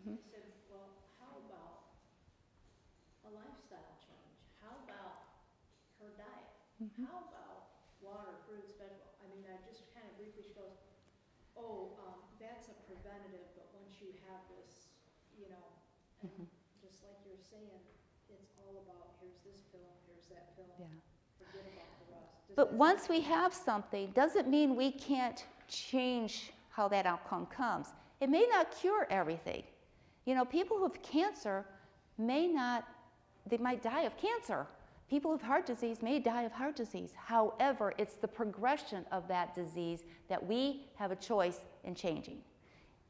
I said, well, how about a lifestyle change? How about her diet? How about water, fruits, vegetables? I mean, I just kind of briefly, she goes, oh, that's a preventative, but once you have this, you know, and just like you're saying, it's all about here's this pill, here's that pill. Yeah. Forget about the rest. But once we have something, doesn't mean we can't change how that outcome comes. It may not cure everything. You know, people who have cancer they might die of cancer. People with heart disease may die of heart disease. However, it's the progression of that disease that we have a choice in changing.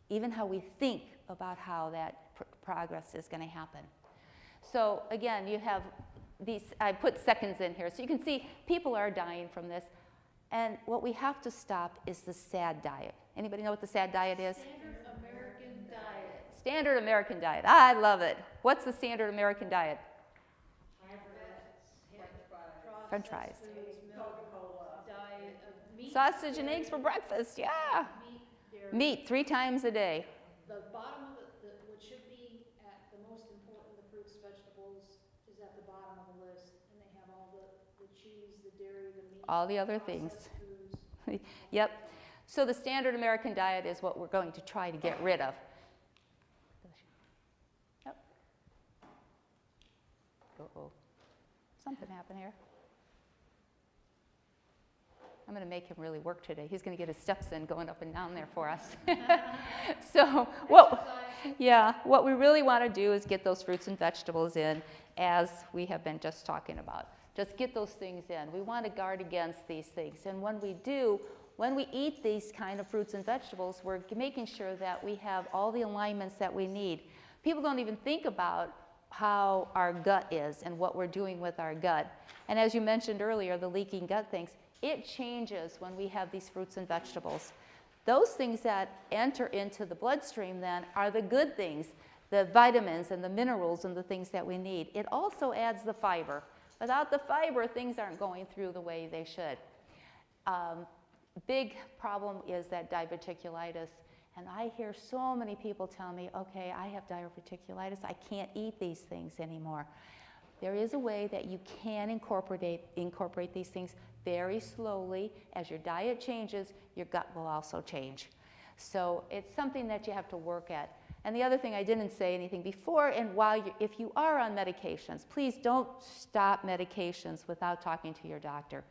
Even how we think about how that progress is going to happen. So again, you have these, I put seconds in here, so you can see people are dying from this. And what we have to stop is the SAD diet. Anybody know what the SAD diet is? Standard American diet. Standard American diet. I love it. What's the standard American diet? French fries. Foods, milk, diet of meat, Sausage and eggs for breakfast, yeah. dairy. Meat 3 times a day. The bottom of what should be at the most important, the fruits, vegetables, is at the bottom of the list. And they have all the cheese, the dairy, the meat. All the other things. Foods. Yep. So the standard American diet is what we're going to try to get rid of. Yep. Uh-oh. Something happened here. I'm going to make him really work today. He's going to get his steps in going up and down there for us. So what we really want to do is get those fruits and vegetables in, as we have been just talking about. Just get those things in. We want to guard against these things. And when we do, when we eat these kind of fruits and vegetables, we're making sure that we have all the alignments that we need. People don't even think about how our gut is and what we're doing with our gut. And as you mentioned earlier, the leaking gut things, it changes when we have these fruits and vegetables. Those things that enter into the bloodstream then are the good things, the vitamins and the minerals and the things that we need. It also adds the fiber. Without the fiber, things aren't going through the way they should. Big problem is that diverticulitis. And I hear so many people tell me, okay, I have diverticulitis, I can't eat these things anymore. There is a way that you can incorporate these things very slowly. As your diet changes, your gut will also change. So it's something that you have to work at. And the other thing, I didn't say anything before, and if you are on medications, please don't stop medications without talking to your doctor.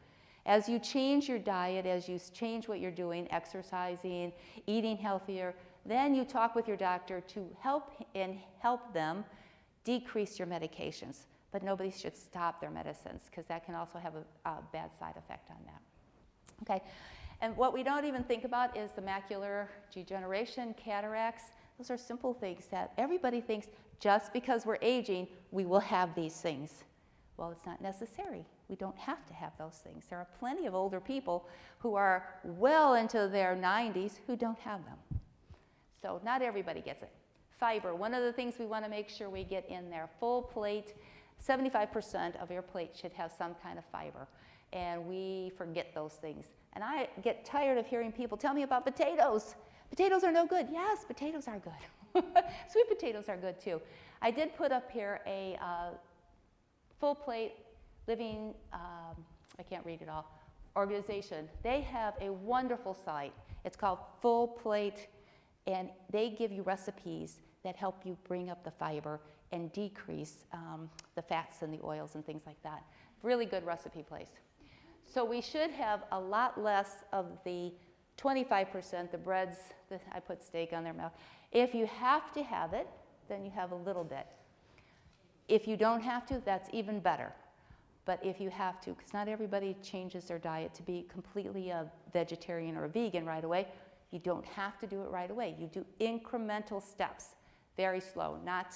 As you change your diet, as you change what you're doing, exercising, eating healthier, then you talk with your doctor to help them decrease your medications. But nobody should stop their medicines, because that can also have a bad side effect on that. Okay, and what we don't even think about is the macular degeneration, cataracts. Those are simple things that everybody thinks just because we're aging, we will have these things. Well, it's not necessary. We don't have to have those things. There are plenty of older people who are well into their 90s who don't have them. So not everybody gets it. Fiber, one of the things we want to make sure we get in there. Full plate, 75% of your plate should have some kind of fiber. And we forget those things. And I get tired of hearing people tell me about potatoes. Potatoes are no good. Yes, potatoes are good. Sweet potatoes are good too. I did put up here a full plate living, I can't read it all, organization. They have a wonderful site. It's called Full Plate, and they give you recipes that help you bring up the fiber and decrease the fats and the oils and things like that. Really good recipe place. So we should have a lot less of the 25%, the breads, I put steak on their mouth. If you have to have it, then you have a little bit. If you don't have to, that's even better. But if you have to, because not everybody changes their diet to be completely a vegetarian or a vegan right away, you don't have to do it right away. You do incremental steps, very slow, not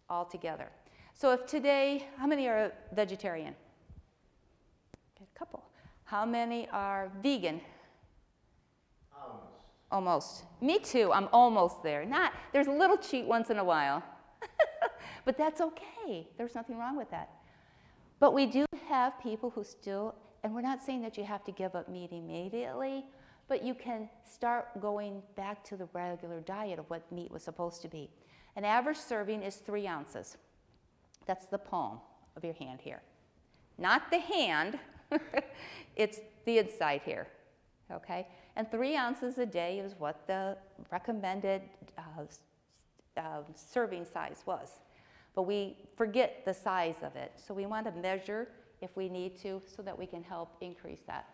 all together. So if today, how many are vegetarian? Okay, a couple. How many are vegan? Almost. Me too, I'm almost there. There's a little cheat once in a while. But that's okay. There's nothing wrong with that. But we do have people who still, and we're not saying that you have to give up meat immediately, but you can start going back to the regular diet of what meat was supposed to be. An average serving is 3 ounces. That's the palm of your hand here. Not the hand, it's the inside here, okay? And 3 ounces a day is what the recommended serving size was. But we forget the size of it, so we want to measure if we need to so that we can help increase that.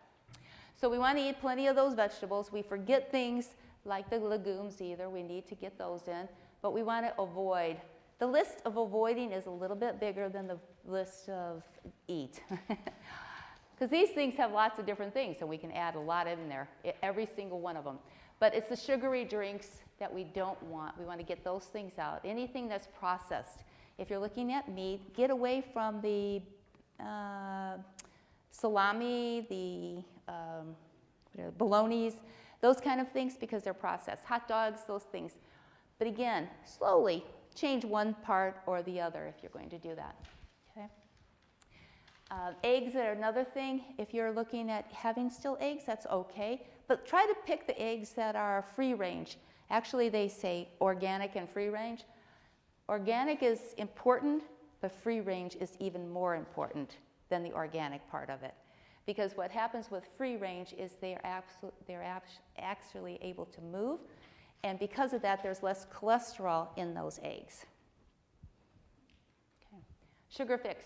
So we want to eat plenty of those vegetables. We forget things like the legumes either. We need to get those in, but we want to avoid. The list of avoiding is a little bit bigger than the list of eat. Because these things have lots of different things, and we can add a lot in there, every single one of them. But it's the sugary drinks that we don't want. We want to get those things out. Anything that's processed. If you're looking at meat, get away from the salami, the bolognas, those kind of things because they're processed. Hot dogs, those things. But again, slowly change one part or the other if you're going to do that. Okay. Eggs are another thing. If you're looking at having still eggs, that's okay. But try to pick the eggs that are free range. Actually, they say organic and free range. Organic is important, but free range is even more important than the organic part of it. Because what happens with free range is they're actually able to move, and because of that, there's less cholesterol in those eggs. Okay. Sugar fix.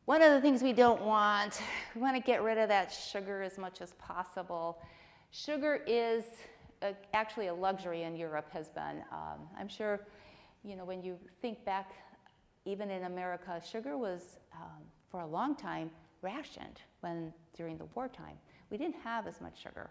One of the things we don't want, we want to get rid of that sugar as much as possible. Sugar is actually a luxury in Europe, has been. I'm sure, you know, when you think back, even in America, sugar was, for a long time, rationed during the wartime. We didn't have as much sugar.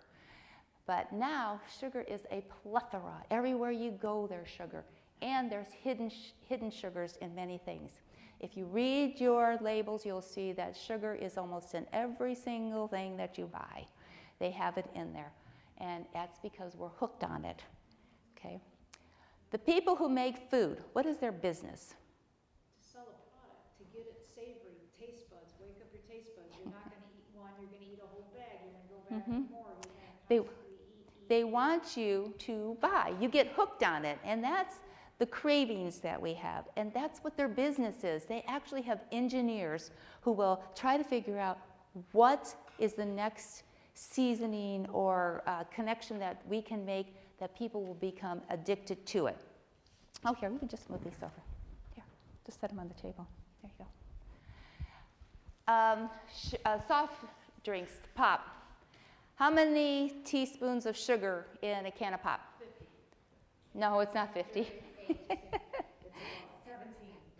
But now, sugar is a plethora. Everywhere you go, there's sugar. And there's hidden sugars in many things. If you read your labels, you'll see that sugar is almost in every single thing that you buy. They have it in there. And that's because we're hooked on it. Okay? The people who make food, what is their business? To sell a product, to get it savory, taste buds, wake up your taste buds. You're not going to eat one, you're going to eat a whole bag, you're going to go back for more. You're going to They want you to buy. You get hooked on it, and that's the cravings that we have, and that's what their business is. They actually have engineers who will try to figure out what is the next seasoning or connection that we can make that people will become addicted to it. Oh, here, we can just move these over. Here, just set them on the table. There you go. Soft drinks, pop. How many teaspoons of sugar in a can of pop? 50. No, it's not 50. It's 17.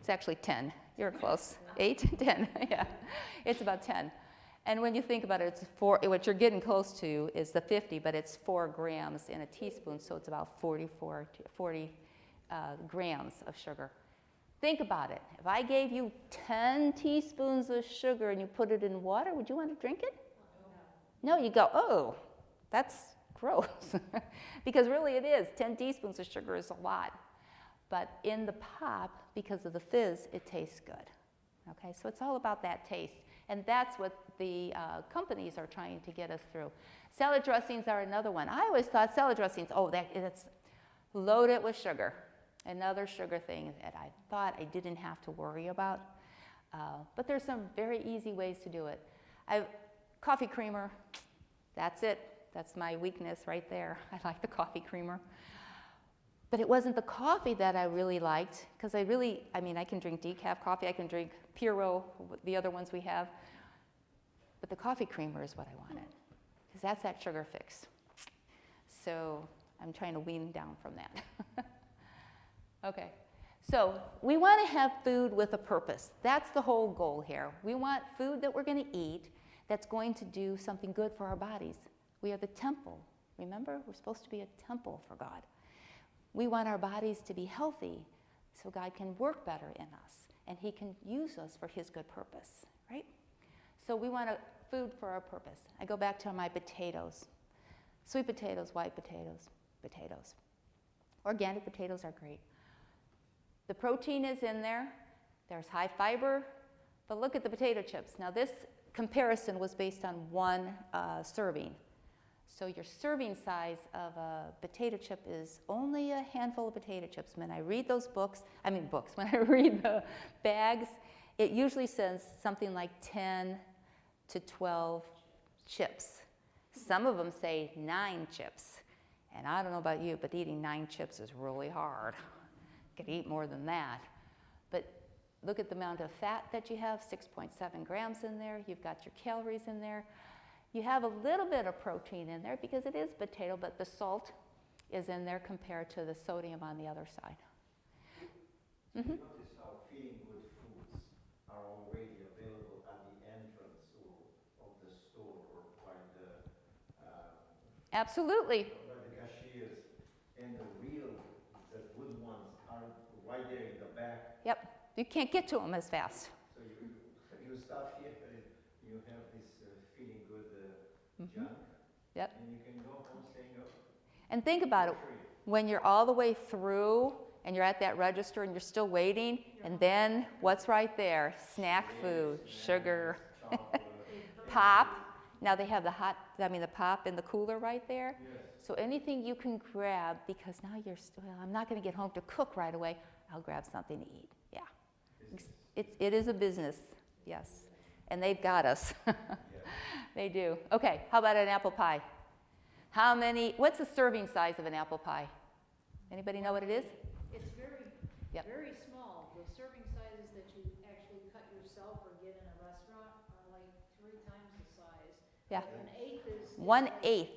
It's actually 10. You're close. 8, 10, yeah. It's about 10. And when you think about it, it's what you're getting close to is the 50, but it's 4 grams in a teaspoon, so it's about 40 grams of sugar. Think about it. If I gave you 10 teaspoons of sugar and you put it in water, would you want to drink it? No, you go, oh, that's gross. Because really it is. 10 teaspoons of sugar is a lot. But in the pop, because of the fizz, it tastes good. Okay, so it's all about that taste. And that's what the companies are trying to get us through. Salad dressings are another one. I always thought salad dressings, it's loaded with sugar. Another sugar thing that I thought I didn't have to worry about. But there's some very easy ways to do it. Coffee creamer, that's it. That's my weakness right there. I like the coffee creamer. But it wasn't the coffee that I really liked, because I can drink decaf coffee, I can drink Puro, the other ones we have. But the coffee creamer is what I wanted, because that's that sugar fix. So I'm trying to wean down from that. Okay, so we want to have food with a purpose. That's the whole goal here. We want food that we're going to eat that's going to do something good for our bodies. We are the temple. Remember, we're supposed to be a temple for God. We want our bodies to be healthy so God can work better in us and he can use us for his good purpose, right? So we want food for our purpose. I go back to my potatoes. Sweet potatoes, white potatoes, potatoes. Organic potatoes are great. The protein is in there. There's high fiber. But look at the potato chips. Now this comparison was based on one serving. So your serving size of a potato chip is only a handful of potato chips. When I read those when I read the bags, it usually says something like 10 to 12 chips. Some of them say 9 chips. And I don't know about you, but eating 9 chips is really hard. You could eat more than that. But look at the amount of fat that you have, 6.7 grams in there. You've got your calories in there. You have a little bit of protein in there because it is potato, but the salt is in there compared to the sodium on the other side. Mm-hmm. Notice how feeling good foods are already available at the entrance of the store or by the Absolutely. by the cashiers, and the good ones are right there in the back. Yep. You can't get to them as fast. So you stop here, you have this feeling good junk, Yep. and you can go home saying, oh. And think about it. When you're all the way through and you're at that register and you're still waiting, and then what's right there? Snack food, sugar, pop. Now they have the pop in the cooler right there. Yes. So anything you can grab, because now you're still, I'm not going to get home to cook right away. I'll grab something to eat. Yeah. It is a business, yes. And they've got us. They do. Okay, how about an apple pie? What's the serving size of an apple pie? Anybody know what it is? It's very small. The serving sizes that you actually cut yourself or get in a restaurant are like 3 times the size. Yeah. An eighth is... 1/8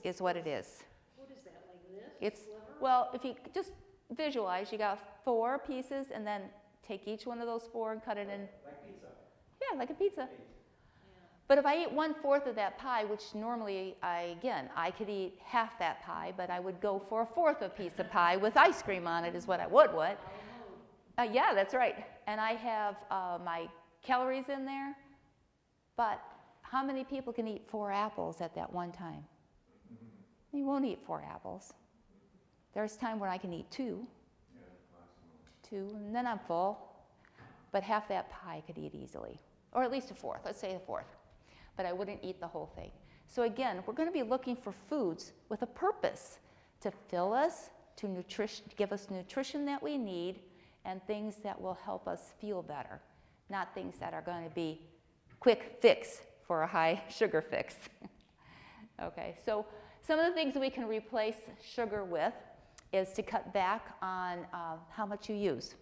is what it is. What is that, like this? It's, Sliver? well, if you just visualize, you got 4 pieces and then take each one of those 4 and cut it in. Like pizza. Yeah, like a pizza. Yeah. But if I eat 1/4 of that pie, which normally I could eat half that pie, but I would go for a 1/4 of a piece of pie with ice cream on it is what I would. Yeah, that's right. And I have my calories in there, but how many people can eat 4 apples at that one time? You won't eat 4 apples. There's time when I can eat 2. Yeah, maximum. 2, and then I'm full. But half that pie I could eat easily, or at least a 4th. Let's say a 4th. But I wouldn't eat the whole thing. So again, we're going to be looking for foods with a purpose to fill us, to give us nutrition that we need, and things that will help us feel better, not things that are going to be quick fix for a high sugar fix. Okay, so some of the things that we can replace sugar with is to cut back on how much you use.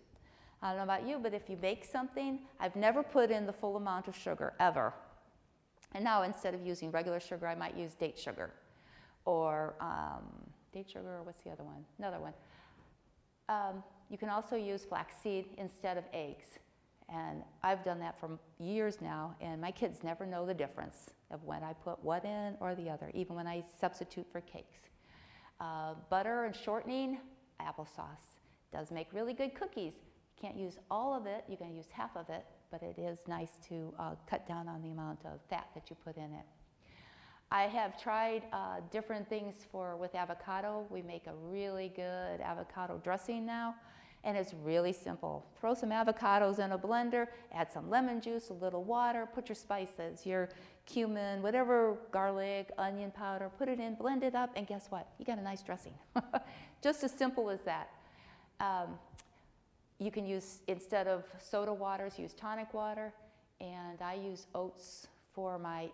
I don't know about you, but if you bake something, I've never put in the full amount of sugar, ever. And now instead of using regular sugar, I might use date sugar. Or what's the other one? Another one. You can also use flaxseed instead of eggs. And I've done that for years now, and my kids never know the difference of when I put what in or the other, even when I substitute for cakes. Butter and shortening, applesauce. Does make really good cookies. Can't use all of it, you can use half of it, but it is nice to cut down on the amount of fat that you put in it. I have tried different things with avocado. We make a really good avocado dressing now, and it's really simple. Throw some avocados in a blender, add some lemon juice, a little water, put your spices, your cumin, whatever, garlic, onion powder, put it in, blend it up, and guess what? You got a nice dressing. Just as simple as that. You can use, instead of soda waters, use tonic water, and I use oats for my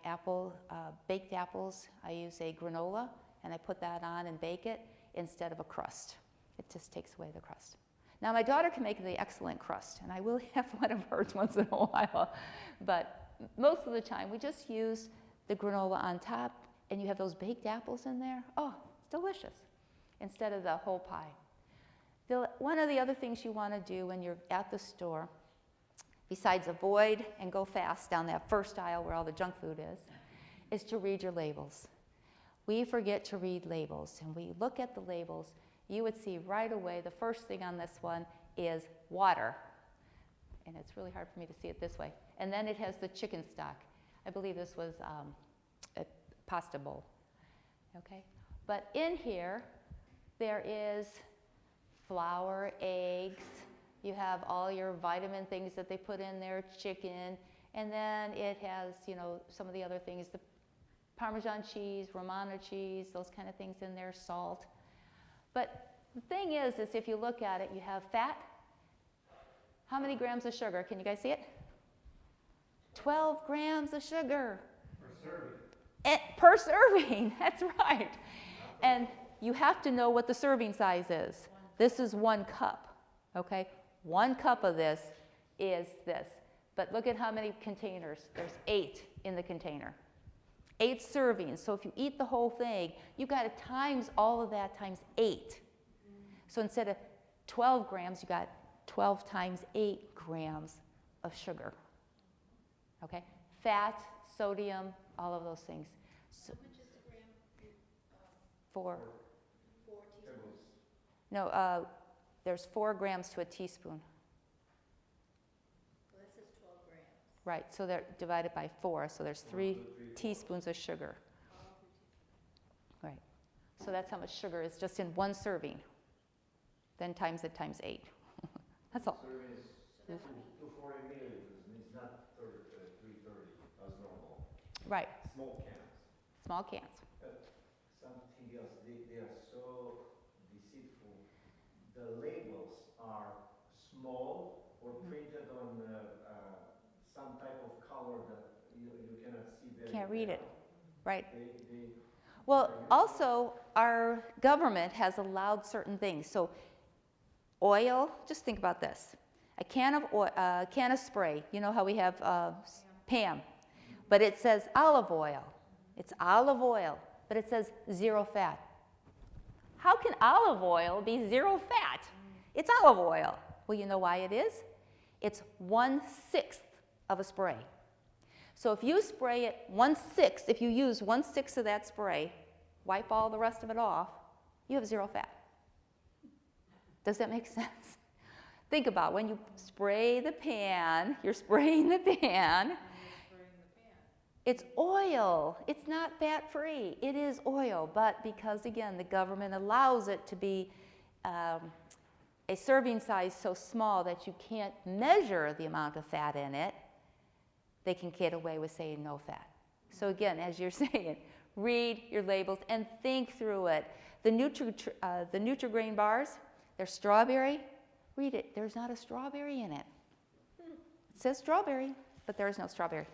baked apples. I use a granola, and I put that on and bake it instead of a crust. It just takes away the crust. Now, my daughter can make the excellent crust, and I will have one of hers once in a while, but most of the time we just use the granola on top, and you have those baked apples in there. Oh, it's delicious, instead of the whole pie. One of the other things you want to do when you're at the store, besides avoid and go fast down that first aisle where all the junk food is to read your labels. We forget to read labels, and we look at the labels, you would see right away the first thing on this one is water. And it's really hard for me to see it this way. And then it has the chicken stock. I believe this was a pasta bowl. Okay? But in here, there is flour, eggs, you have all your vitamin things that they put in there, chicken, and then it has, some of the other things, the Parmesan cheese, Romano cheese, those kind of things in there, salt. But the thing is if you look at it, you have fat. How many grams of sugar? Can you guys see it? 12 grams of sugar. Per serving, that's right. And you have to know what the serving size is. This is 1 cup, okay? 1 cup of this is this. But look at how many containers. There's 8 in the container. 8 servings. So if you eat the whole thing, you got to times all of that times 8. So instead of 12 grams, you got 12 times 8 grams of sugar. Okay? Fat, sodium, all of those things. So, How much is a gram? 4. 4 teaspoons. No, there's 4 grams to a teaspoon. Well, that says 12 grams. Right, so they're divided by 4, so there's 3 teaspoons of sugar. Right. So that's how much sugar is just in 1 serving. Then times it times 8. That's all. Serving is 240 milliliters, and it's not 330 as normal. Right, Small cans. small cans. Something else, they are so deceitful. The labels are small or printed on some type of color that you cannot see very Can't read it. well. Right. They Well, also, our government has allowed certain things. So oil, just think about this. A can of oil, can of spray, you know how we have Pam, but it says olive oil. It's olive oil, but it says 0 fat. How can olive oil be 0 fat? It's olive oil. Well, you know why it is? It's 1/6 of a spray. So if you spray it 1/6, if you use 1/6 of that spray, wipe all the rest of it off, you have 0 fat. Does that make sense? Think about when you spray the pan, you're spraying the pan. It's oil. It's not fat-free. It is oil, but because, again, the government allows it to be a serving size so small that you can't measure the amount of fat in it, they can get away with saying no fat. So again, as you're saying, read your labels and think through it. The Nutri-Grain bars, they're strawberry. Read it. There's not a strawberry in it. It says strawberry, but there is no strawberry.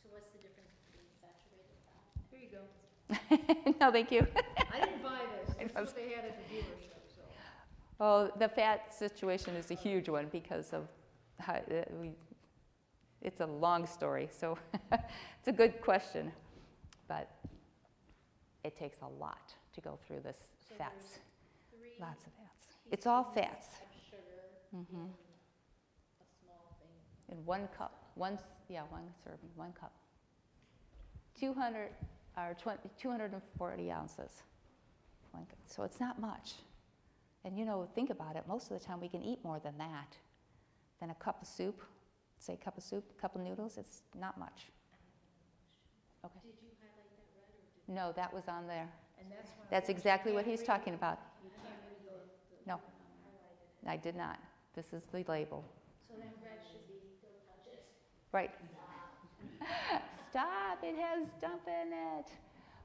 So what's the difference between saturated fat? Here you go. No, thank you. I didn't buy this. This is what they had at the dealership, so. Oh, the fat situation is a huge one because of how it's a long story. So it's a good question, but it takes a lot to go through this So fats. there's 3 Lots of fats. It's all teaspoons fats. of sugar Mhm. in a small thing. In 1 cup, one serving, 1 cup. 240 ounces. So it's not much. And think about it, most of the time we can eat more than that. Than a cup of soup, say a cup of soup, a cup of noodles, it's not much. Okay. Did you highlight that red or did? No, that was on there. And that's when. That's exactly what he's talking about. You can't read the. No. Highlighted. I did not. This is the label. So that red should be, don't touch it. Right. Stop, it has stuff in it.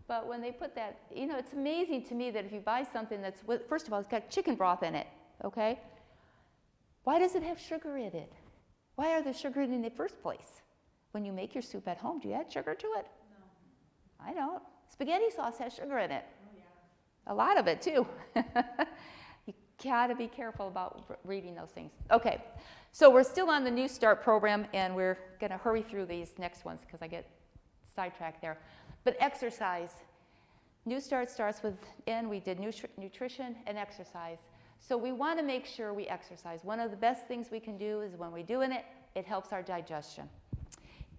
But when they put that, it's amazing to me that if you buy something that's, first of all, it's got chicken broth in it, okay? Why does it have sugar in it? Why are there sugar in the first place? When you make your soup at home, do you add sugar to it? No. I don't. Spaghetti sauce has sugar in it. Oh, yeah. A lot of it, too. You gotta be careful about reading those things. Okay, so we're still on the New Start program, and we're gonna hurry through these next ones because I get sidetracked there. But exercise. New Start starts with we did nutrition and exercise. So we want to make sure we exercise. One of the best things we can do is when we're doing it, it helps our digestion.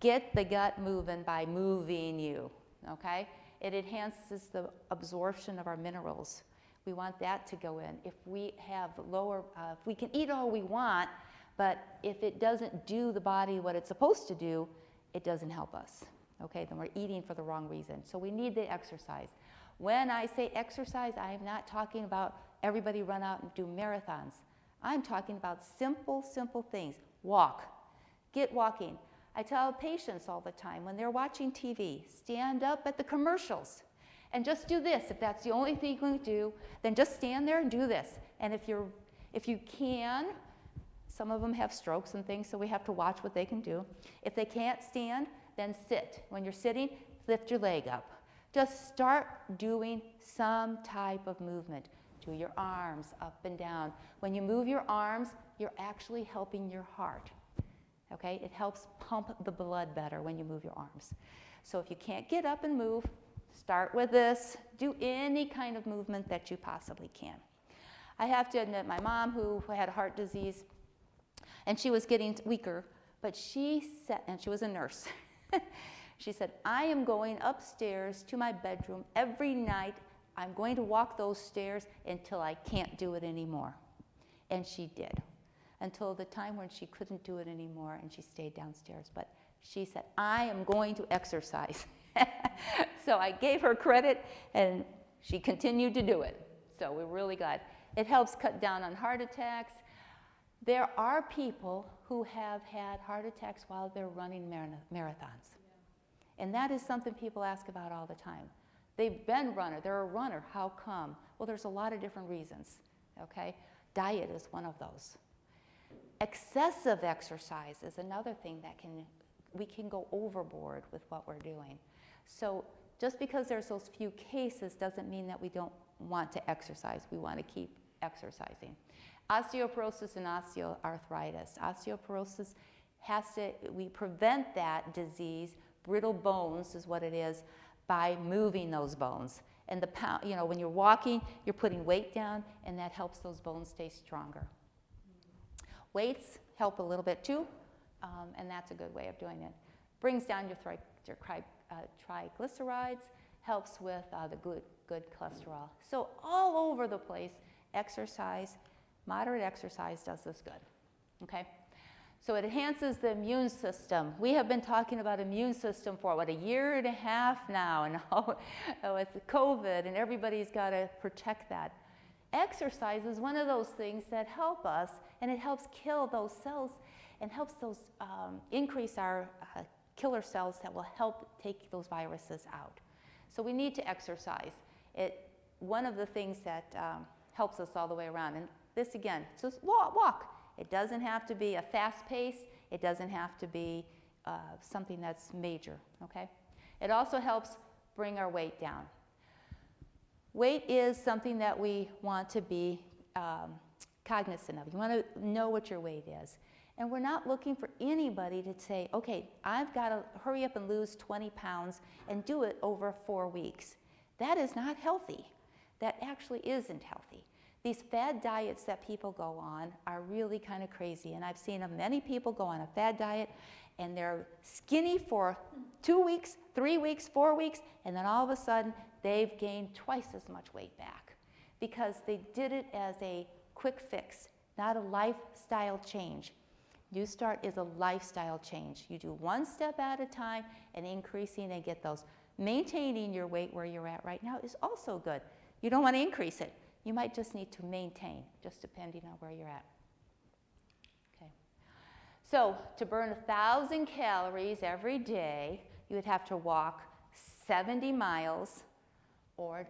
Get the gut moving by moving you, okay? It enhances the absorption of our minerals. We want that to go in. If we have if we can eat all we want, but if it doesn't do the body what it's supposed to do, it doesn't help us. Okay, then we're eating for the wrong reason. So we need the exercise. When I say exercise, I am not talking about everybody run out and do marathons. I'm talking about simple things. Walk. Get walking. I tell patients all the time when they're watching TV, stand up at the commercials and just do this. If that's the only thing you can do, then just stand there and do this. And if you can, some of them have strokes and things, so we have to watch what they can do. If they can't stand, then sit. When you're sitting, lift your leg up. Just start doing some type of movement. Do your arms up and down. When you move your arms, you're actually helping your heart. Okay? It helps pump the blood better when you move your arms. So if you can't get up and move, start with this. Do any kind of movement that you possibly can. I have to admit, my mom, who had heart disease, and she was getting weaker, but she said, and she was a nurse, she said, I am going upstairs to my bedroom every night. I'm going to walk those stairs until I can't do it anymore. And she did, until the time when she couldn't do it anymore, and she stayed downstairs. But she said, I am going to exercise. So I gave her credit, and she continued to do it. So we're really glad. It helps cut down on heart attacks. There are people who have had heart attacks while they're running marathons. And that is something people ask about all the time. They've been runner, they're a runner, how come? Well, there's a lot of different reasons, okay? Diet is one of those. Excessive exercise is another thing that we can go overboard with what we're doing. So just because there's those few cases doesn't mean that we don't want to exercise. We want to keep exercising. Osteoporosis and osteoarthritis. Osteoporosis we prevent that disease, brittle bones is what it is, by moving those bones. And when you're walking, you're putting weight down, and that helps those bones stay stronger. Weights help a little bit too, and that's a good way of doing it. Brings down your triglycerides, helps with the good cholesterol. So all over the place, exercise, moderate exercise does this good, okay? So it enhances the immune system. We have been talking about immune system for, a year and a half now, and with COVID, and everybody's got to protect that. Exercise is one of those things that help us, and it helps kill those cells and helps those increase our killer cells that will help take those viruses out. So we need to exercise. One of the things that helps us all the way around, and this again, just walk. It doesn't have to be a fast pace. It doesn't have to be something that's major, okay? It also helps bring our weight down. Weight is something that we want to be cognizant of. You want to know what your weight is. And we're not looking for anybody to say, okay, I've got to hurry up and lose 20 pounds and do it over 4 weeks. That is not healthy. That actually isn't healthy. These fad diets that people go on are really kind of crazy. And I've seen many people go on a fad diet, and they're skinny for 2 weeks, 3 weeks, 4 weeks, and then all of a sudden they've gained twice as much weight back because they did it as a quick fix, not a lifestyle change. New Start is a lifestyle change. You do one step at a time and increasing and get those. Maintaining your weight where you're at right now is also good. You don't want to increase it. You might just need to maintain, just depending on where you're at. Okay. So to burn 1,000 calories every day, you would have to walk 70 miles or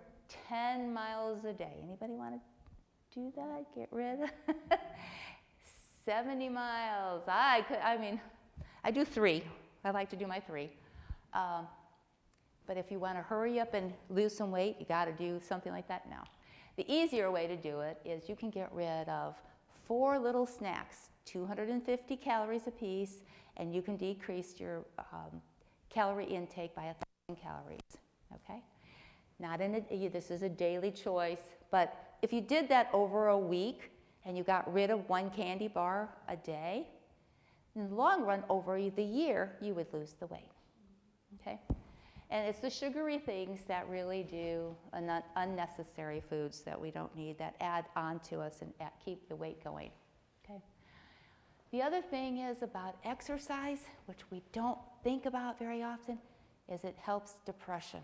10 miles a day. Anybody want to do that? Get rid of 70 miles. I do 3. I like to do my 3. But if you want to hurry up and lose some weight, you got to do something like that now. The easier way to do it is you can get rid of 4 little snacks, 250 calories apiece, and you can decrease your calorie intake by 1,000 calories, okay? This is a daily choice, but if you did that over a week and you got rid of 1 candy bar a day, in the long run, over the year, you would lose the weight, okay? And it's the sugary things that really do unnecessary foods that we don't need, that add on to us and keep the weight going, okay? The other thing is about exercise, which we don't think about very often, is it helps depression.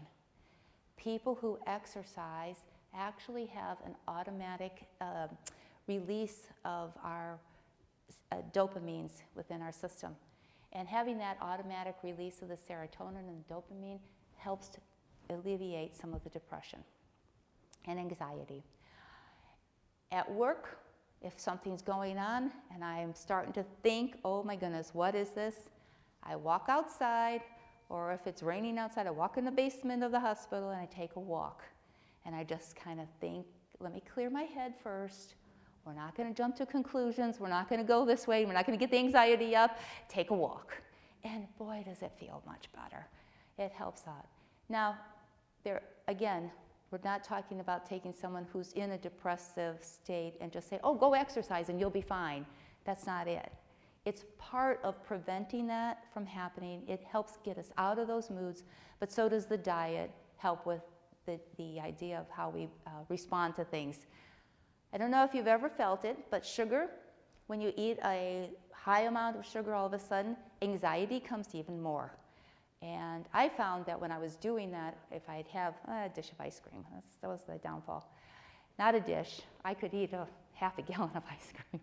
People who exercise actually have an automatic release of our dopamines within our system. And having that automatic release of the serotonin and dopamine helps to alleviate some of the depression and anxiety. At work, if something's going on and I'm starting to think, oh my goodness, what is this? I walk outside, or if it's raining outside, I walk in the basement of the hospital and I take a walk. And I just kind of think, let me clear my head first. We're not going to jump to conclusions. We're not going to go this way. We're not going to get the anxiety up. Take a walk. And boy, does it feel much better. It helps out. Now, there again, we're not talking about taking someone who's in a depressive state and just say, oh, go exercise and you'll be fine. That's not it. It's part of preventing that from happening. It helps get us out of those moods, but so does the diet help with the idea of how we respond to things. I don't know if you've ever felt it, but sugar, when you eat a high amount of sugar, all of a sudden, anxiety comes even more. And I found that when I was doing that, if I'd have a dish of ice cream, that was the downfall. Not a dish. I could eat half a gallon of ice cream.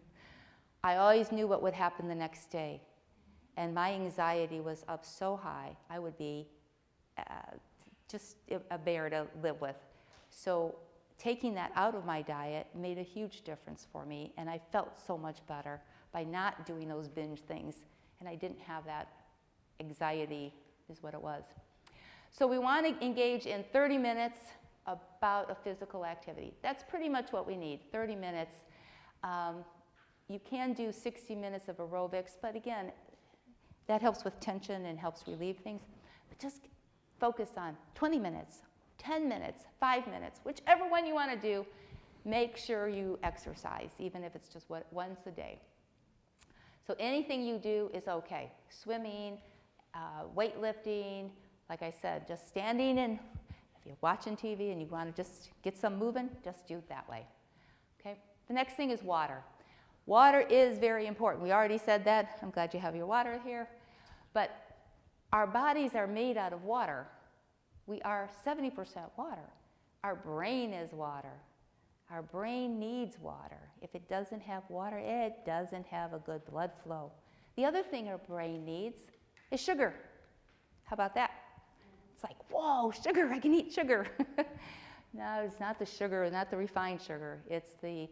I always knew what would happen the next day. And my anxiety was up so high, I would be just a bear to live with. So taking that out of my diet made a huge difference for me, and I felt so much better by not doing those binge things. And I didn't have that anxiety, is what it was. So we want to engage in 30 minutes about a physical activity. That's pretty much what we need, 30 minutes. You can do 60 minutes of aerobics, but again, that helps with tension and helps relieve things. But just focus on 20 minutes, 10 minutes, 5 minutes, whichever one you want to do. Make sure you exercise, even if it's just once a day. So anything you do is okay. Swimming, weightlifting, like I said, just standing and if you're watching TV and you want to just get some moving, just do it that way. Okay? The next thing is water. Water is very important. We already said that. I'm glad you have your water here. But our bodies are made out of water. We are 70% water. Our brain is water. Our brain needs water. If it doesn't have water, it doesn't have a good blood flow. The other thing our brain needs is sugar. How about that? It's like, whoa, sugar, I can eat sugar. No, it's not the sugar, not the refined sugar. It's the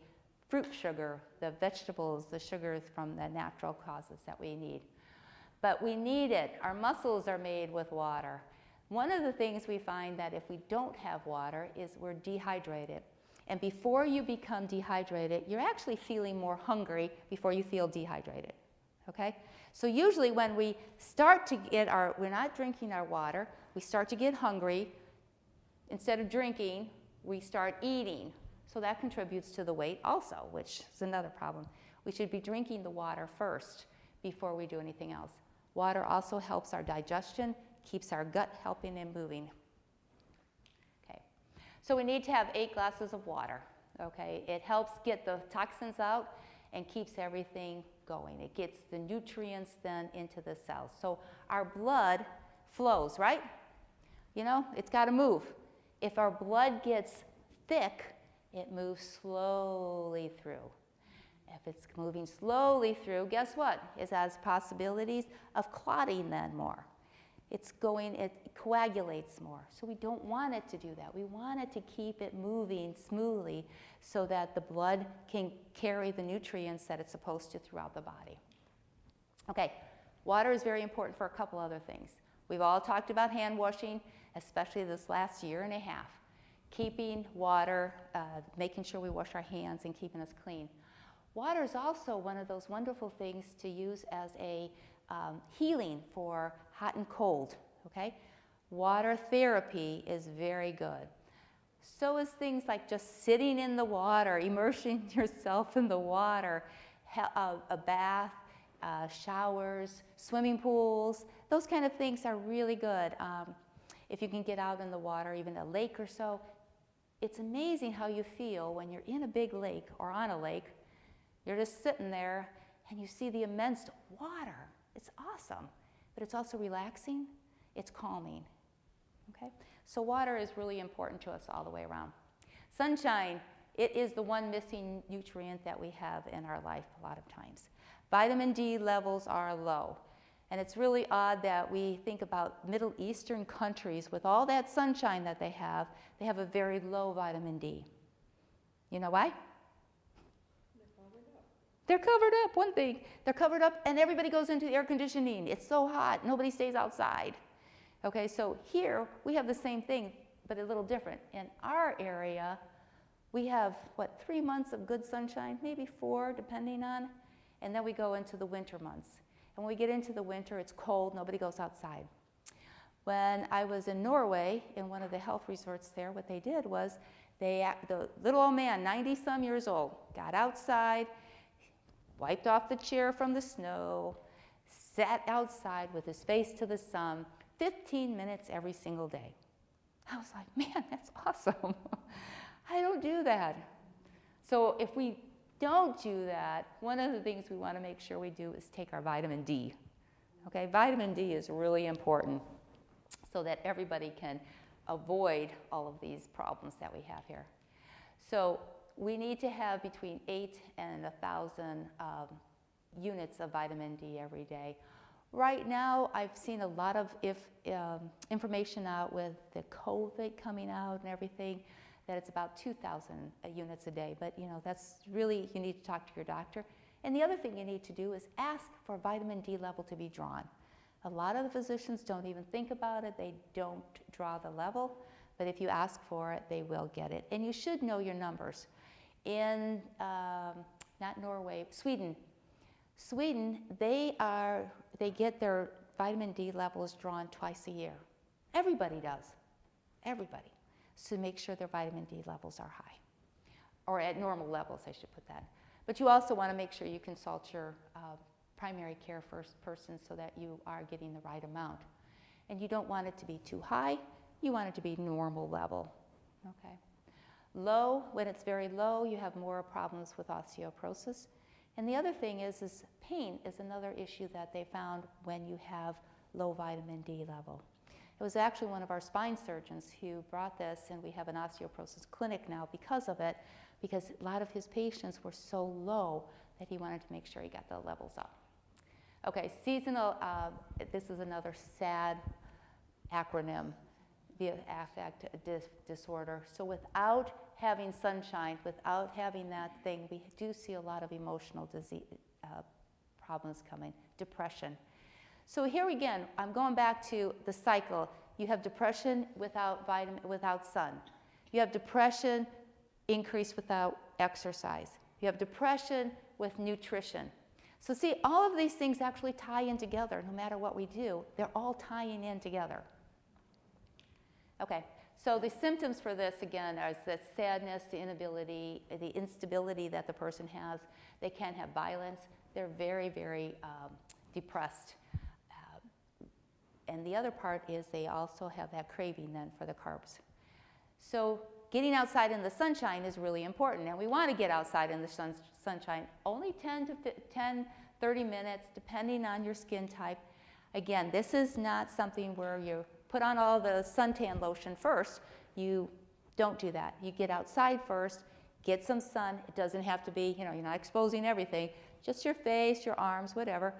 fruit sugar, the vegetables, the sugars from the natural causes that we need. But we need it. Our muscles are made with water. One of the things we find that if we don't have water is we're dehydrated. And before you become dehydrated, you're actually feeling more hungry before you feel dehydrated, okay? So usually when we start to get we're not drinking our water, we start to get hungry. Instead of drinking, we start eating. So that contributes to the weight also, which is another problem. We should be drinking the water first before we do anything else. Water also helps our digestion, keeps our gut helping and moving. Okay, so we need to have 8 glasses of water, okay? It helps get the toxins out and keeps everything going. It gets the nutrients then into the cells. So our blood flows, right? You know, it's got to move. If our blood gets thick, it moves slowly through. If it's moving slowly through, guess what? It has possibilities of clotting then more. It coagulates more. So we don't want it to do that. We want it to keep it moving smoothly so that the blood can carry the nutrients that it's supposed to throughout the body. Okay, water is very important for a couple other things. We've all talked about hand washing, especially this last year and a half. Keeping water, making sure we wash our hands and keeping us clean. Water is also one of those wonderful things to use as a healing for hot and cold, okay? Water therapy is very good. So is things like just sitting in the water, immersing yourself in the water, a bath, showers, swimming pools. Those kind of things are really good. If you can get out in the water, even a lake or so, it's amazing how you feel when you're in a big lake or on a lake. You're just sitting there and you see the immense water. It's awesome, but it's also relaxing. It's calming, okay? So water is really important to us all the way around. Sunshine, it is the one missing nutrient that we have in our life a lot of times. Vitamin D levels are low. And it's really odd that we think about Middle Eastern countries with all that sunshine that they have a very low vitamin D. You know why? They're covered up, one thing. They're covered up and everybody goes into air conditioning. It's so hot, nobody stays outside. Okay, so here we have the same thing, but a little different. In our area, we have, 3 months of good sunshine, maybe 4, depending on, and then we go into the winter months. And when we get into the winter, it's cold, nobody goes outside. When I was in Norway, in one of the health resorts there, what they did was, the little old man, 90-some years old, got outside, wiped off the chair from the snow, sat outside with his face to the sun, 15 minutes every single day. I was like, man, that's awesome. I don't do that. So if we don't do that, one of the things we want to make sure we do is take our vitamin D. Okay, vitamin D is really important so that everybody can avoid all of these problems that we have here. So we need to have between 8 and 1,000 units of vitamin D every day. Right now, I've seen a lot of information out with the COVID coming out and everything, that it's about 2,000 units a day. But that's really, you need to talk to your doctor. And the other thing you need to do is ask for vitamin D level to be drawn. A lot of the physicians don't even think about it. They don't draw the level. But if you ask for it, they will get it. And you should know your numbers. In, not Norway, Sweden, they get their vitamin D levels drawn twice a year. Everybody does, everybody. So make sure their vitamin D levels are high, or at normal levels, I should put that. But you also want to make sure you consult your primary care person so that you are getting the right amount. And you don't want it to be too high, you want it to be normal level, okay? Low, when it's very low, you have more problems with osteoporosis. And the other thing is pain is another issue that they found when you have low vitamin D level. It was actually one of our spine surgeons who brought this, and we have an osteoporosis clinic now because of it, because a lot of his patients were so low that he wanted to make sure he got the levels up. Okay, seasonal, this is another sad acronym, the affect disorder. So without having sunshine, without having that thing, we do see a lot of emotional disease, problems coming, depression. So here again, I'm going back to the cycle. You have depression without sun. You have depression increased without exercise. You have depression with nutrition. So see, all of these things actually tie in together. No matter what we do, they're all tying in together. Okay, so the symptoms for this, again, are that sadness, the inability, the instability that the person has. They can have violence. They're very, very depressed. And the other part is they also have that craving then for the carbs. So getting outside in the sunshine is really important. And we want to get outside in the sunshine only 30 minutes, depending on your skin type. Again, this is not something where you put on all the suntan lotion first. You don't do that. You get outside first, get some sun. It doesn't have to be, you're not exposing everything. Just your face, your arms, whatever.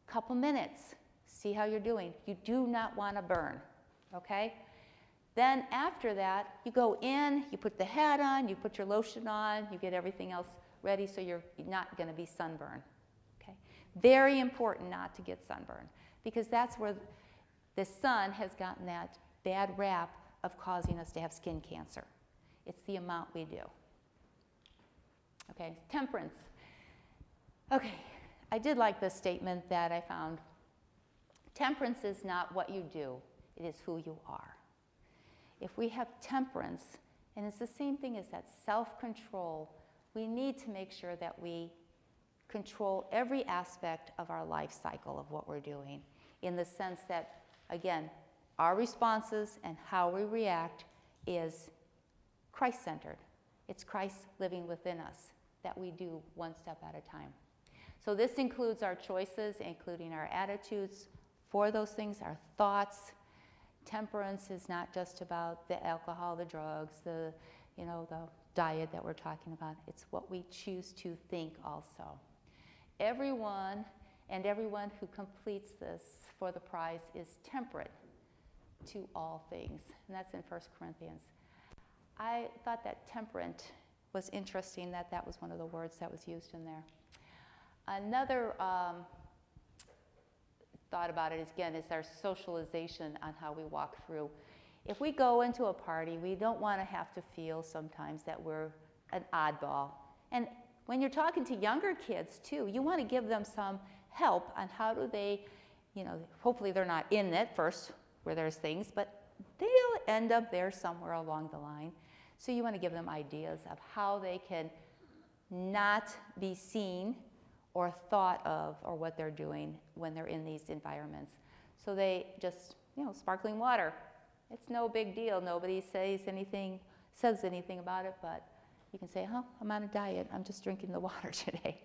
Couple minutes. See how you're doing. You do not want to burn, okay? Then after that, you go in, you put the hat on, you put your lotion on, you get everything else ready so you're not going to be sunburned, okay? Very important not to get sunburned, because that's where the sun has gotten that bad rap of causing us to have skin cancer. It's the amount we do. Okay, temperance. Okay, I did like this statement that I found. Temperance is not what you do, it is who you are. If we have temperance, and it's the same thing as that self-control, we need to make sure that we control every aspect of our life cycle of what we're doing, in the sense that, again, our responses and how we react is Christ-centered. It's Christ living within us that we do one step at a time. So this includes our choices, including our attitudes for those things, our thoughts. Temperance is not just about the alcohol, the drugs, the diet that we're talking about. It's what we choose to think also. Everyone, And everyone who completes this for the prize is temperate to all things. And that's in 1 Corinthians. I thought that temperate was interesting, that was one of the words that was used in there. Another thought about it, again, is our socialization on how we walk through. If we go into a party, we don't want to have to feel sometimes that we're an oddball. And when you're talking to younger kids too, you want to give them some help on how do they, hopefully they're not in it first where there's things, but they'll end up there somewhere along the line. So you want to give them ideas of how they can not be seen or thought of or what they're doing when they're in these environments. So they just, sparkling water. It's no big deal. Nobody says anything about it, but you can say, I'm on a diet. I'm just drinking the water today.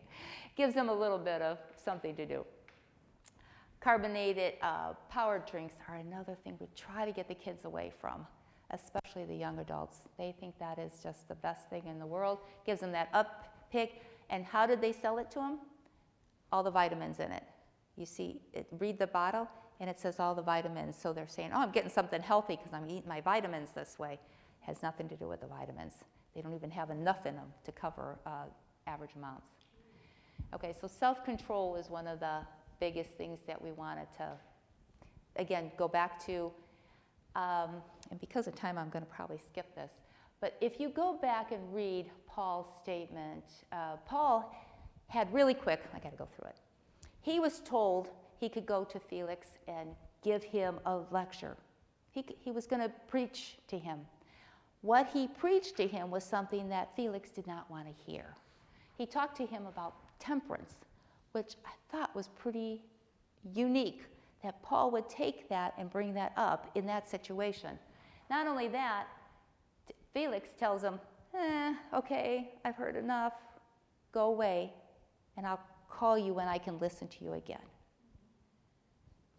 Gives them a little bit of something to do. Carbonated power drinks are another thing we try to get the kids away from, especially the young adults. They think that is just the best thing in the world. Gives them that up pick. And how did they sell it to them? All the vitamins in it. You see, read the bottle, and it says all the vitamins. So they're saying, I'm getting something healthy because I'm eating my vitamins this way. It has nothing to do with the vitamins. They don't even have enough in them to cover average amounts. Okay, so self-control is one of the biggest things that we wanted to, again, go back to. And because of time, I'm going to probably skip this. But if you go back and read Paul's statement, Paul had really quick, I got to go through it. He was told he could go to Felix and give him a lecture. He was going to preach to him. What he preached to him was something that Felix did not want to hear. He talked to him about temperance, which I thought was pretty unique, that Paul would take that and bring that up in that situation. Not only that, Felix tells him, okay, I've heard enough, go away, and I'll call you when I can listen to you again.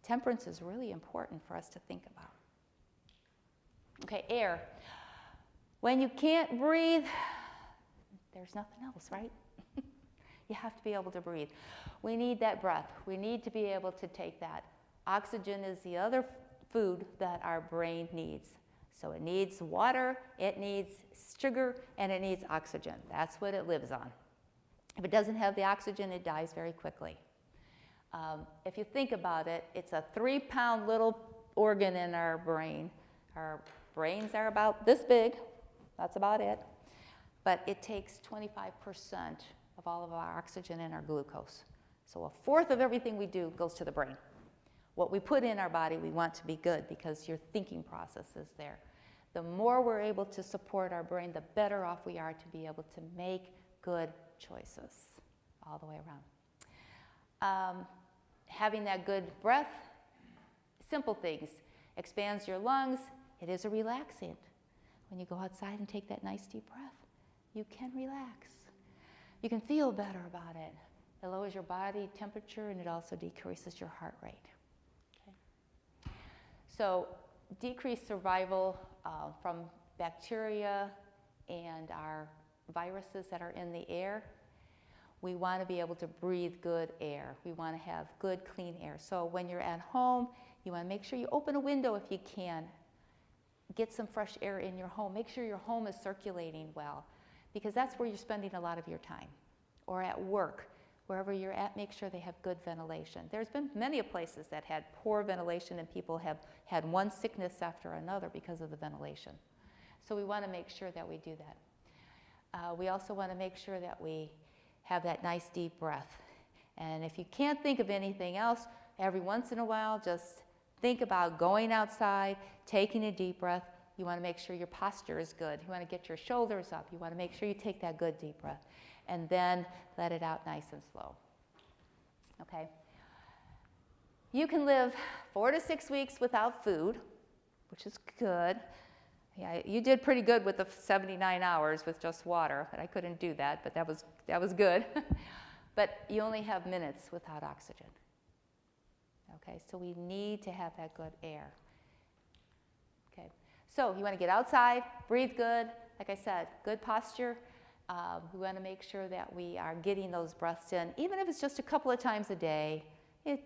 Temperance is really important for us to think about. Okay, air. When you can't breathe, there's nothing else, right? You have to be able to breathe. We need that breath. We need to be able to take that. Oxygen is the other food that our brain needs. So it needs water, it needs sugar, and it needs oxygen. That's what it lives on. If it doesn't have the oxygen, it dies very quickly. If you think about it, it's a 3-pound little organ in our brain. Our brains are about this big. That's about it. But it takes 25% of all of our oxygen and our glucose. So a fourth of everything we do goes to the brain. What we put in our body, we want to be good because your thinking process is there. The more we're able to support our brain, the better off we are to be able to make good choices all the way around. Having that good breath, simple things, expands your lungs. It is a relaxant. When you go outside and take that nice deep breath, you can relax. You can feel better about it. It lowers your body temperature and it also decreases your heart rate. Okay. So decreased survival from bacteria and our viruses that are in the air. We want to be able to breathe good air. We want to have good, clean air. So when you're at home, you want to make sure you open a window if you can. Get some fresh air in your home. Make sure your home is circulating well, because that's where you're spending a lot of your time. Or at work, wherever you're at, make sure they have good ventilation. There's been many places that had poor ventilation and people have had one sickness after another because of the ventilation. So we want to make sure that we do that. We also want to make sure that we have that nice deep breath. And if you can't think of anything else, every once in a while, just think about going outside, taking a deep breath. You want to make sure your posture is good. You want to get your shoulders up. You want to make sure you take that good deep breath. And then let it out nice and slow. Okay? You can live 4 to 6 weeks without food, which is good. Yeah, you did pretty good with the 79 hours with just water, but I couldn't do that, but that was good. But you only have minutes without oxygen. Okay, so we need to have that good air. Okay, so you want to get outside, breathe good. Like I said, good posture. We want to make sure that we are getting those breaths in, even if it's just a couple of times a day.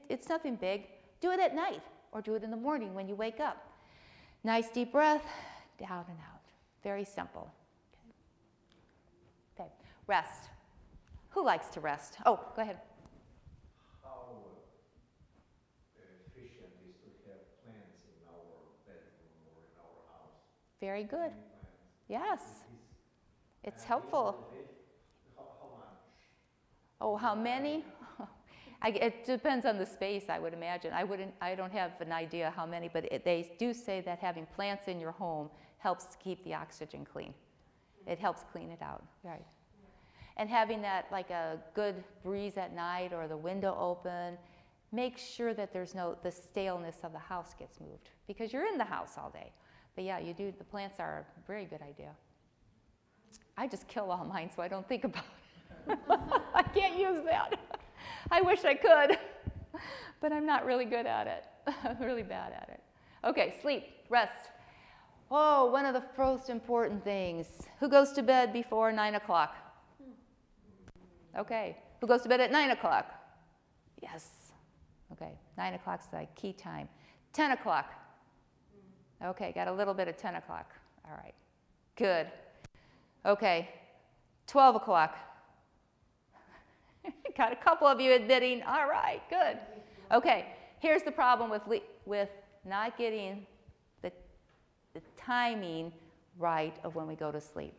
It's nothing big. Do it at night or do it in the morning when you wake up. Nice deep breath, down and out. Very simple. Okay, rest. Who likes to rest? Oh, go ahead. How efficient is to have plants in our bedroom or in our house? Very good. Many plants. Yes, it's How helpful. much? Oh, how many? It depends on the space, I would imagine. I don't have an idea how many, but they do say that having plants in your home helps to keep the oxygen clean. It helps clean it out, right? And having that, like a good breeze at night or the window open, make sure that the staleness of the house gets moved, because you're in the house all day. But yeah, the plants are a very good idea. I just kill all mine so I don't think about it. I can't use that. I wish I could, but I'm not really good at it. I'm really bad at it. Okay, sleep, rest. Oh, one of the most important things. Who goes to bed before 9 o'clock? Okay. Who goes to bed at 9 o'clock? Yes. Okay, 9 o'clock's the key time. 10 o'clock. Okay, got a little bit of 10 o'clock. All right, good. Okay, 12 o'clock. Got a couple of you admitting, all right, good. Okay, here's the problem with not getting the timing right of when we go to sleep.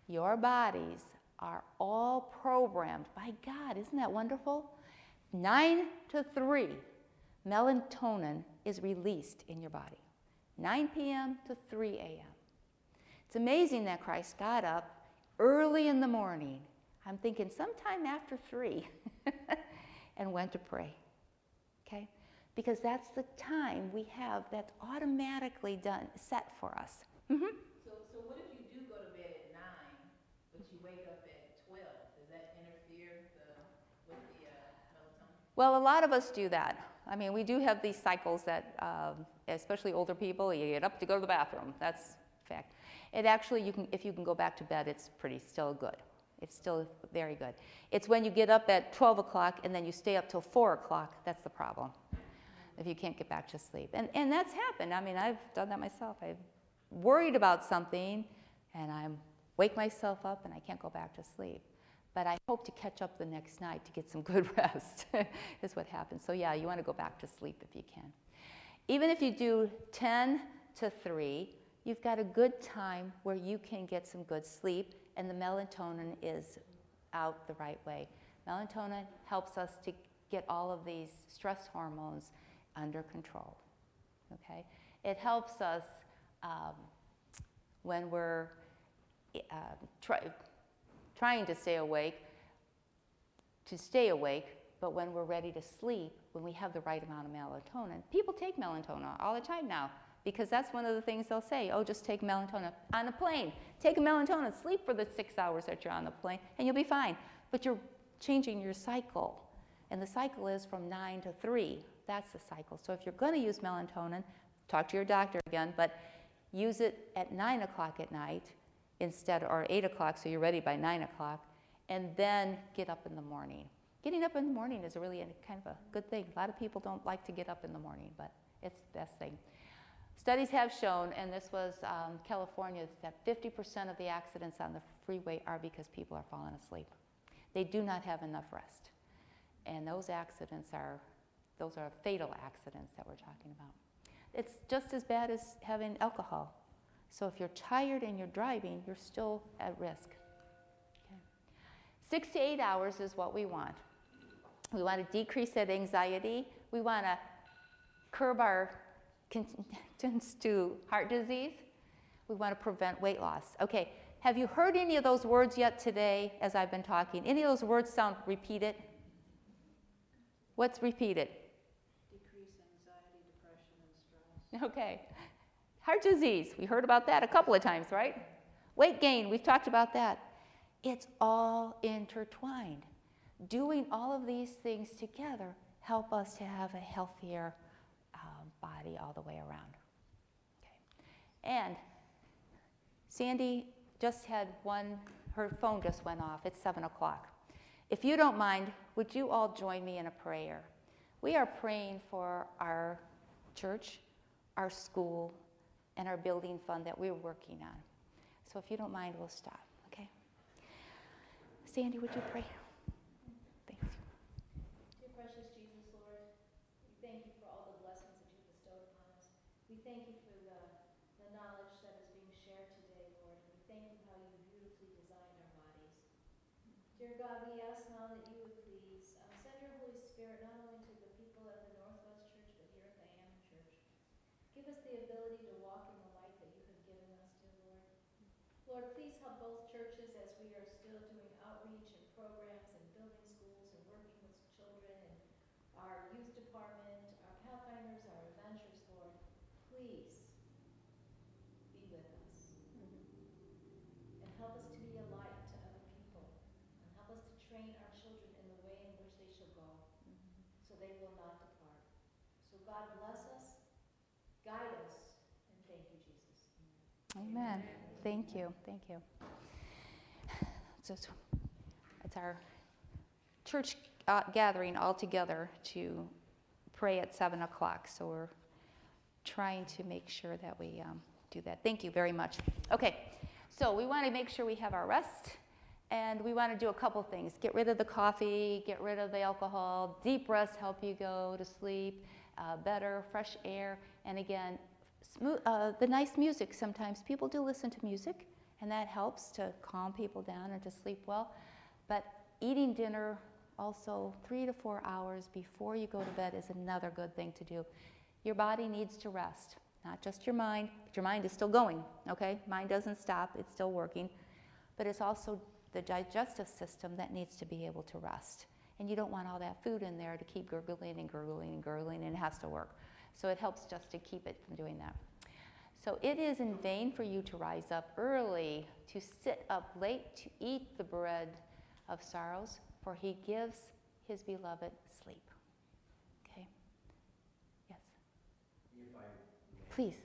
Your bodies are all programmed by God. Isn't that wonderful? 9 to 3, melatonin is released in your body. 9 p.m. to 3 a.m. It's amazing that Christ got up early in the morning. I'm thinking sometime after 3 and went to pray, okay? Because that's the time we have that's automatically set for us. Mm-hmm. So what if you do go to bed at 9, but you wake up at 12? Does that interfere with the melatonin? Well, a lot of us do that. I mean, we do have these cycles that, especially older people, you get up to go to the bathroom. That's fact. It actually, if you can go back to bed, it's still good. It's still very good. It's when you get up at 12 o'clock and then you stay up till 4 o'clock, that's the problem, if you can't get back to sleep. And that's happened. I mean, I've done that myself. I've worried about something and I wake myself up and I can't go back to sleep. But I hope to catch up the next night to get some good rest, is what happens. So yeah, you want to go back to sleep if you can. Even if you do 10 to 3, you've got a good time where you can get some good sleep and the melatonin is out the right way. Melatonin helps us to get all of these stress hormones under control, okay? It helps us when we're trying to stay awake, but when we're ready to sleep, when we have the right amount of melatonin. People take melatonin all the time now, because that's one of the things they'll say, oh, just take melatonin on a plane. Take a melatonin, sleep for the 6 hours that you're on the plane, and you'll be fine. But you're changing your cycle, and the cycle is from 9 to 3. That's the cycle. So if you're going to use melatonin, talk to your doctor again, but use it at 9 o'clock at night instead, or 8 o'clock, so you're ready by 9 o'clock, and then get up in the morning. Getting up in the morning is really kind of a good thing. A lot of people don't like to get up in the morning, but it's the best thing. Studies have shown, and this was California, that 50% of the accidents on the freeway are because people are falling asleep. They do not have enough rest. And those accidents are fatal accidents that we're talking about. It's just as bad as having alcohol. So if you're tired and you're driving, you're still at risk. Okay. 6 to 8 hours is what we want. We want to decrease that anxiety. We want to curb our connections to heart disease. We want to prevent weight loss. Okay, have you heard any of those words yet today as I've been talking? Any of those words sound repeated? What's repeated? Decrease anxiety, depression, and stress. Okay. Heart disease, we heard about that a couple of times, right? Weight gain, we've talked about that. It's all intertwined. Doing all of these things together help us to have a healthier body all the way around. Okay. And Sandy just had her phone just went off. It's 7 o'clock. If you don't mind, would you all join me in a prayer? We are praying for our church, our school, and our building fund that we're working on. So if you don't mind, we'll stop, okay? Sandy, would you pray? Thanks. Dear precious Jesus, Lord, we thank you for all the blessings that you bestowed upon us. We thank you for the knowledge that is being shared today, Lord. We thank you how you beautifully designed our bodies. Dear God, we ask now that you would please send your Holy Spirit not only to the people at the Northwest Church, but here at the Hammond Church. Give us the ability to walk in the light that you have given us, dear Lord. Lord, please help both churches as we are still doing outreach and programs and building schools and working with children and our youth department, our Pathfinders, our adventures, Lord. Please be with us and help us to be a light to other people and help us to train our children in the way in which they shall go so they will not depart. So God bless us, guide us, and thank you, Jesus. Amen. Thank you. Thank you. So it's our church gathering all together to pray at 7 o'clock. So we're trying to make sure that we do that. Thank you very much. Okay, so we want to make sure we have our rest, and we want to do a couple things. Get rid of the coffee, get rid of the alcohol. Deep breaths help you go to sleep better, fresh air, and again, the nice music. Sometimes people do listen to music, and that helps to calm people down and to sleep well. But eating dinner also 3 to 4 hours before you go to bed is another good thing to do. Your body needs to rest, not just your mind, but your mind is still going, okay? Mind doesn't stop, it's still working. But it's also the digestive system that needs to be able to rest. And you don't want all that food in there to keep gurgling and gurgling and gurgling, and it has to work. So it helps just to keep it from doing that. So it is in vain for you to rise up early, to sit up late, to eat the bread of sorrows, for he gives his beloved sleep. Okay? Yes? If I may. Please.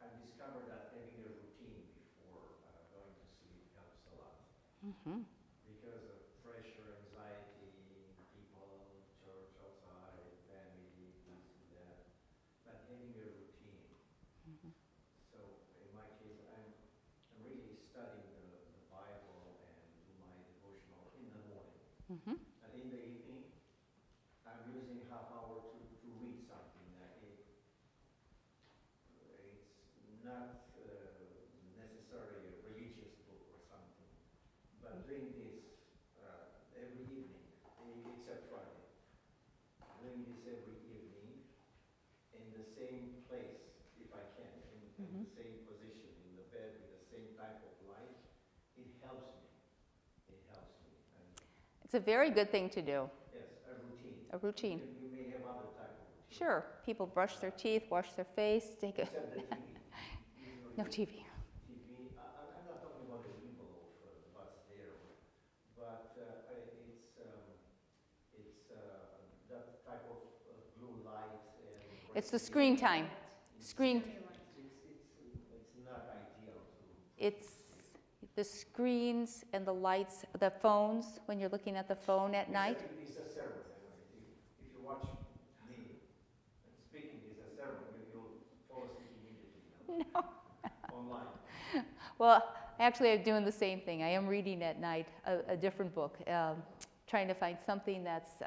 I've discovered that having a routine before going to sleep helps a lot. Mm-hmm. Because of pressure, anxiety, people, church, outside, family, this and that. But having a routine. Mm-hmm. So in my case, I'm really studying the Bible and do my devotional in the morning. Mm-hmm. And in the evening, I'm using half hour to read something. It's not necessarily a religious book or something, but doing this every evening, except Friday. Doing this every evening in the same place, if I can, in the same position, in the bed with the same type of light, it helps me. It helps me. And It's a very good thing to do, yes, a routine. a routine. You may have other type of routine. Sure, people brush their teeth, wash their face, take a... Except the TV. No TV. TV. I'm not talking about the evil of what's there, but it's that type of blue light and. It's the screen time. Screen. It's not ideal to. It's the screens and the lights, the phones, when you're looking at the phone at night. It's a sermon. If you watch me speaking, it's a sermon. You'll fall asleep immediately. No. Online. Well, actually, I'm doing the same thing. I am reading at night a different book, trying to find something that's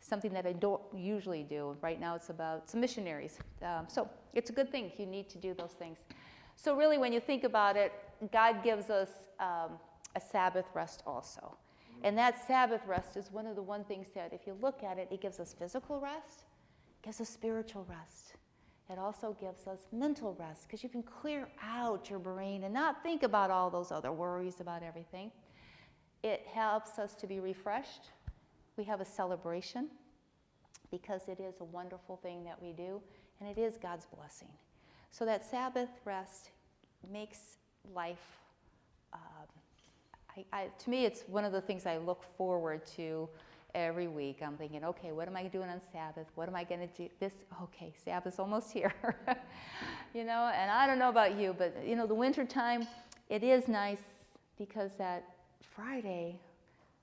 something that I don't usually do. Right now, it's about some missionaries. So it's a good thing. You need to do those things. So really, when you think about it, God gives us a Sabbath rest also. And that Sabbath rest is one of the things that, if you look at it, it gives us physical rest, it gives us spiritual rest. It also gives us mental rest, because you can clear out your brain and not think about all those other worries about everything. It helps us to be refreshed. We have a celebration, because it is a wonderful thing that we do, and it is God's blessing. So that Sabbath rest makes life, to me, it's one of the things I look forward to every week. I'm thinking, okay, what am I doing on Sabbath? What am I going to do? Okay, Sabbath's almost here. And I don't know about you, but, the winter time, it is nice because that Friday,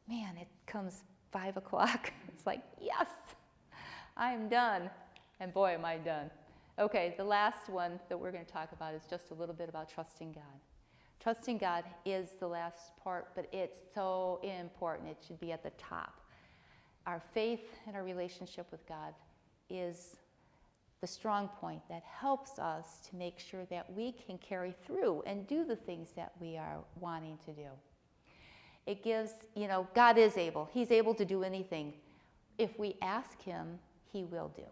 man, it comes 5 o'clock. It's like, yes, I'm done. And boy, am I done. Okay, the last one that we're going to talk about is just a little bit about trusting God. Trusting God is the last part, but it's so important. It should be at the top. Our faith and our relationship with God is the strong point that helps us to make sure that we can carry through and do the things that we are wanting to do. It gives, God is able. He's able to do anything. If we ask him, he will do.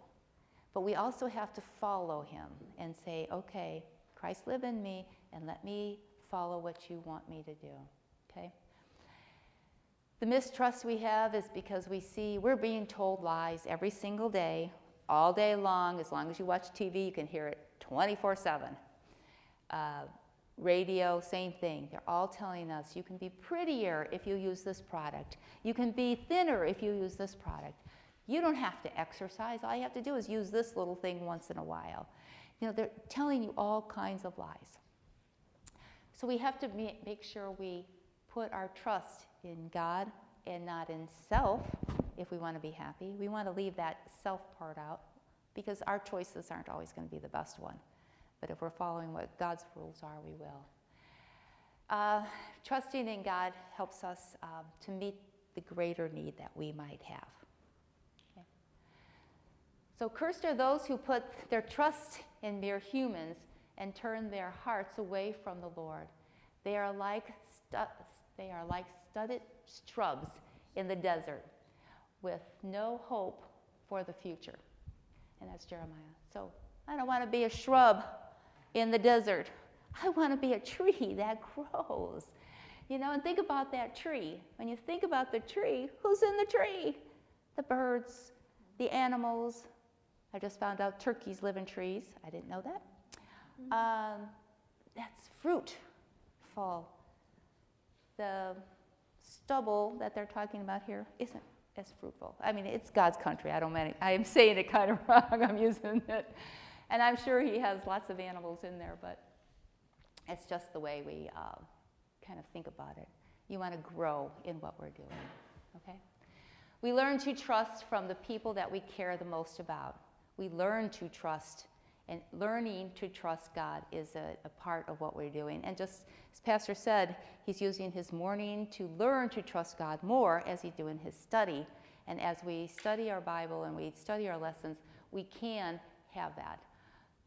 But we also have to follow him and say, okay, Christ live in me, and let me follow what you want me to do, okay? The mistrust we have is because we're being told lies every single day, all day long. As long as you watch TV, you can hear it 24/7. Radio, same thing. They're all telling us you can be prettier if you use this product. You can be thinner if you use this product. You don't have to exercise. All you have to do is use this little thing once in a while. They're telling you all kinds of lies. So we have to make sure we put our trust in God and not in self if we want to be happy. We want to leave that self part out because our choices aren't always going to be the best one. But if we're following what God's rules are, we will. Trusting in God helps us to meet the greater need that we might have. Okay. So cursed are those who put their trust in mere humans and turn their hearts away from the Lord. They are like studded shrubs in the desert with no hope for the future. And that's Jeremiah. So I don't want to be a shrub in the desert. I want to be a tree that grows. And think about that tree. When you think about the tree, who's in the tree? The birds, the animals. I just found out turkeys live in trees. I didn't know that. That's fruitful. The stubble that they're talking about here isn't as fruitful. I mean, it's God's country. I am saying it kind of wrong. I'm using it. And I'm sure he has lots of animals in there, but it's just the way we kind of think about it. You want to grow in what we're doing, okay? We learn to trust from the people that we care the most about. We learn to trust, and learning to trust God is a part of what we're doing. And just as Pastor said, he's using his morning to learn to trust God more as he's doing his study. And as we study our Bible and we study our lessons, we can have that.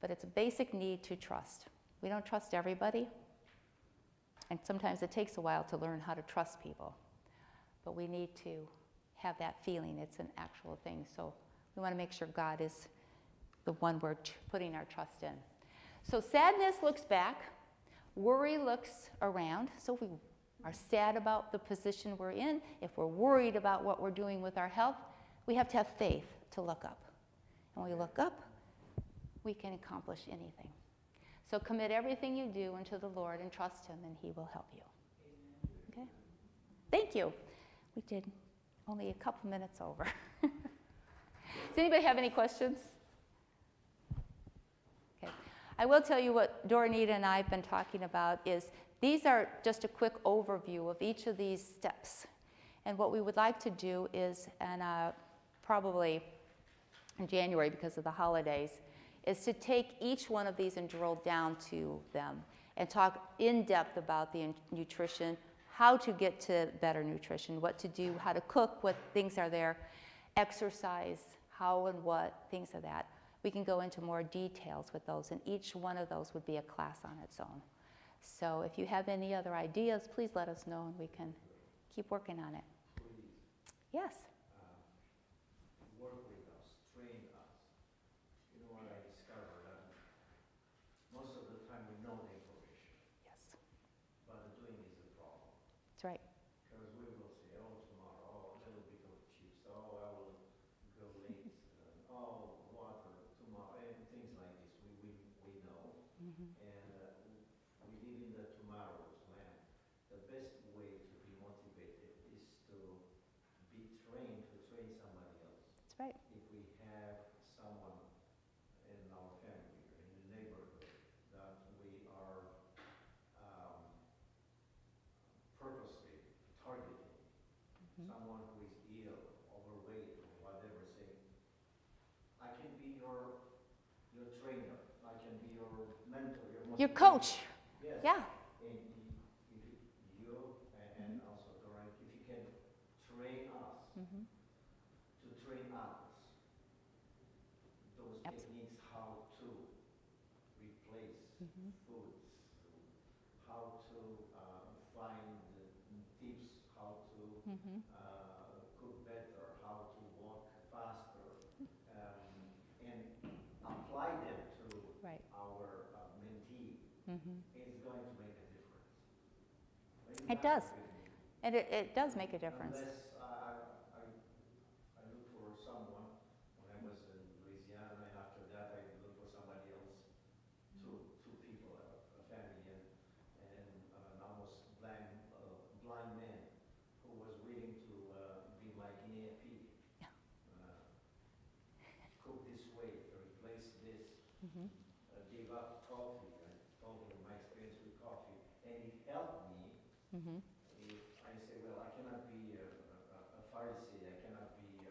But it's a basic need to trust. We don't trust everybody. And sometimes it takes a while to learn how to trust people. But we need to have that feeling. It's an actual thing. So we want to make sure God is the one we're putting our trust in. So sadness looks back. Worry looks around. So if we are sad about the position we're in, if we're worried about what we're doing with our health, we have to have faith to look up. And when we look up, we can accomplish anything. So commit everything you do unto the Lord and trust him, and he will help you. Okay? Thank you. We did only a couple minutes over. Does anybody have any questions? Okay. I will tell you what Doranita and I have been talking about is these are just a quick overview of each of these steps. And what we would like to do is, and probably in January because of the holidays, is to take each one of these and drill down to them and talk in depth about the nutrition, how to get to better nutrition, what to do, how to cook, what things are there, exercise, how and what, things of that. We can go into more details with those, and each one of those would be a class on its own. So if you have any other ideas, please let us know and we can keep working on it. Please. Yes. Work with us, train us. You know what I discovered? Most of the time we know the information, Yes. but the doing is the problem. That's right. Because we will say, oh, tomorrow, a little bit of chips, oh, I will go late, oh, water, tomorrow, and things like this. We know. Mm-hmm. And we live in the tomorrow's land. The best way to be motivated is to be trained to train somebody else. That's right. If we have someone in our family or in the neighborhood that we are purposely targeting, someone who is ill, overweight, or whatever, say, I can be your trainer, I can be your mentor, Your coach. Yes. Yeah. And if you and also Dora, if you can train us to train others, those techniques, how to replace foods, how to find tips, how to cook better, how to walk faster, and apply them to Right. our mentee, it's going to make a difference. It does. And it does make a difference. Unless I look for someone when I was in Louisiana, and after that I looked for somebody else, two people, a family, and an almost blind man who was willing to be like an AFP. Yeah. Cook this way, replace this, give up coffee. I told him my experience with coffee, and it helped me. If I say, well, I cannot be a Pharisee, I cannot be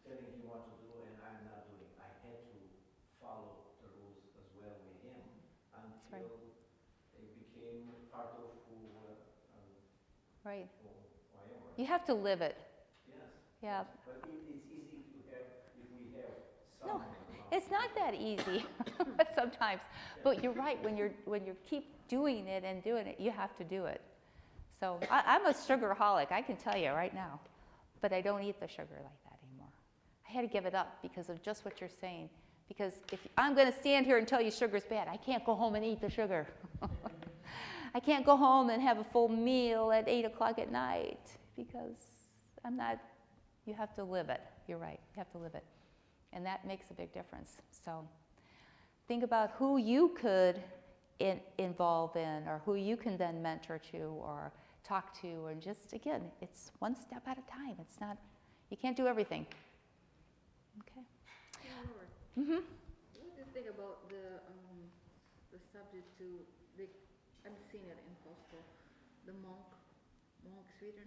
telling him what to do and I'm not doing. I had to follow the rules as well with him until it became part of who Right. who I am. You have to live it. Yes. Yeah. But it's easy to have if we have No, someone. it's not that easy sometimes. But you're right. When you keep doing it and doing it, you have to do it. So I'm a sugaraholic, I can tell you right now. But I don't eat the sugar like that anymore. I had to give it up because of just what you're saying. Because if I'm going to stand here and tell you sugar's bad, I can't go home and eat the sugar. I can't go home and have a full meal at 8 o'clock at night because I'm not, you have to live it. You're right, you have to live it. And that makes a big difference. So think about who you could involve in or who you can then mentor to or talk to, and just, again, it's one step at a time. It's not, you can't do everything. Okay. What do you think about the subject to, I've seen it in hospital, the monk sweetener?